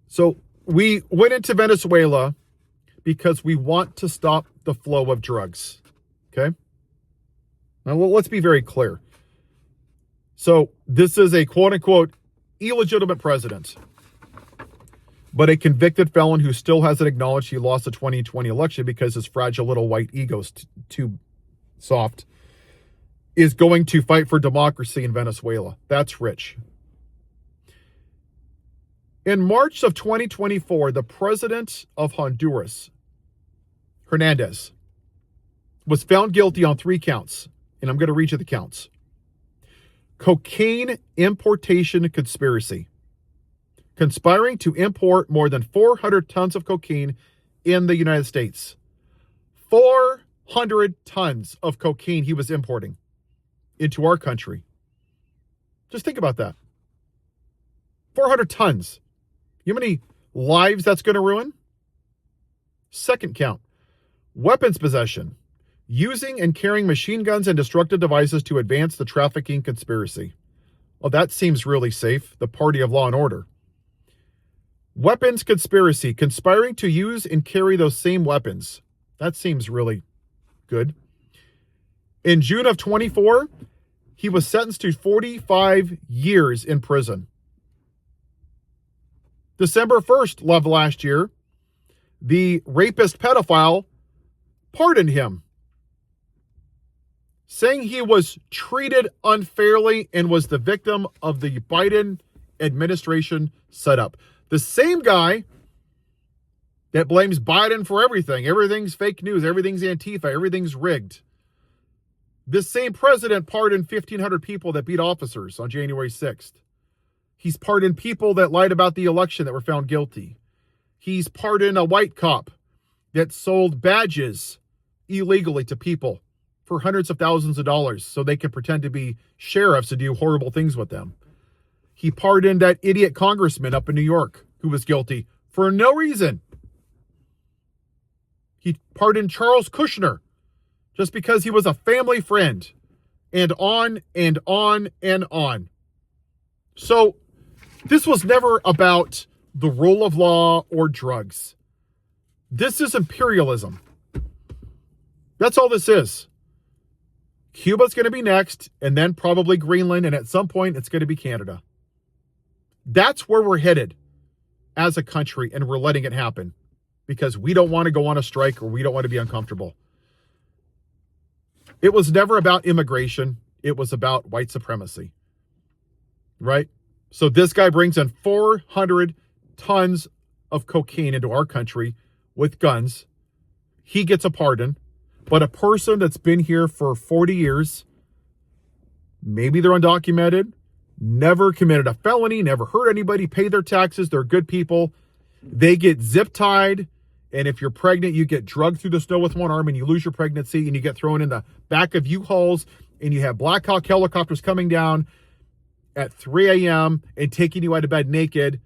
So we went into Venezuela because we want to stop the flow of drugs. Okay? Now, let's be very clear. So this is a quote-unquote illegitimate president, but a convicted felon who still hasn't acknowledged he lost the 2020 election because his fragile little white ego's too soft, is going to fight for democracy in Venezuela. That's rich. In March of 2024, the president of Honduras, Hernandez, was found guilty on 3 counts. And I'm going to read you the counts. Cocaine importation conspiracy. Conspiring to import more than 400 tons of cocaine in the United States. 400 tons of cocaine he was importing into our country. Just think about that. 400 tons. You know how many lives that's going to ruin? Second count. Weapons possession. Using and carrying machine guns and destructive devices to advance the trafficking conspiracy. Well, that seems really safe. The party of law and order. Weapons conspiracy. Conspiring to use and carry those same weapons. That seems really good. In June of 24, he was sentenced to 45 years in prison. December 1st of last year, the rapist pedophile pardoned him, saying he was treated unfairly and was the victim of the Biden administration setup. The same guy that blames Biden for everything. Everything's fake news. Everything's Antifa. Everything's rigged. This same president pardoned 1,500 people that beat officers on January 6th. He's pardoned people that lied about the election that were found guilty. He's pardoned a white cop that sold badges illegally to people for hundreds of thousands of dollars so they could pretend to be sheriffs and do horrible things with them. He pardoned that idiot congressman up in New York who was guilty for no reason. He pardoned Charles Kushner just because he was a family friend, and on and on and on. So this was never about the rule of law or drugs. This is imperialism. That's all this is. Cuba's going to be next, and then probably Greenland, and at some point it's going to be Canada. That's where we're headed as a country, and we're letting it happen because we don't want to go on a strike or we don't want to be uncomfortable. It was never about immigration. It was about white supremacy, right? So this guy brings in 400 tons of cocaine into our country with guns. He gets a pardon. But a person that's been here for 40 years, maybe they're undocumented, never committed a felony, never hurt anybody, pay their taxes, they're good people. They get zip tied, and if you're pregnant, you get drugged through the snow with one arm and you lose your pregnancy and you get thrown in the back of U-Hauls and you have Black Hawk helicopters coming down at 3 a.m. and taking you out of bed naked.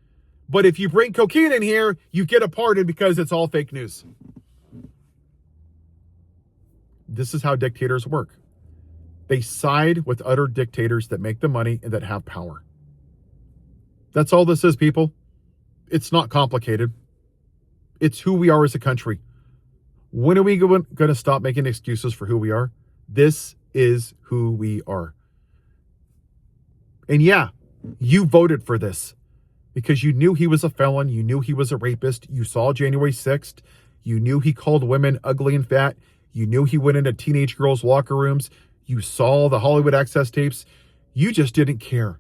But if you bring cocaine in here, you get a pardon because it's all fake news. This is how dictators work. They side with other dictators that make the money and that have power. That's all this is, people. It's not complicated. It's who we are as a country. When are we going to stop making excuses for who we are? This is who we are. And yeah, you voted for this because you knew he was a felon. You knew he was a rapist. You saw January 6th. You knew he called women ugly and fat. You knew he went into teenage girls' locker rooms. You saw the Hollywood Access tapes. You just didn't care.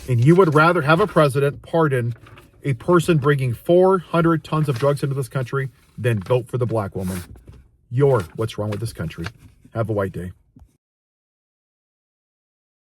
And you would rather have a president pardon a person bringing 400 tons of drugs into this country than vote for the black woman. You're what's wrong with this country. Have a white day.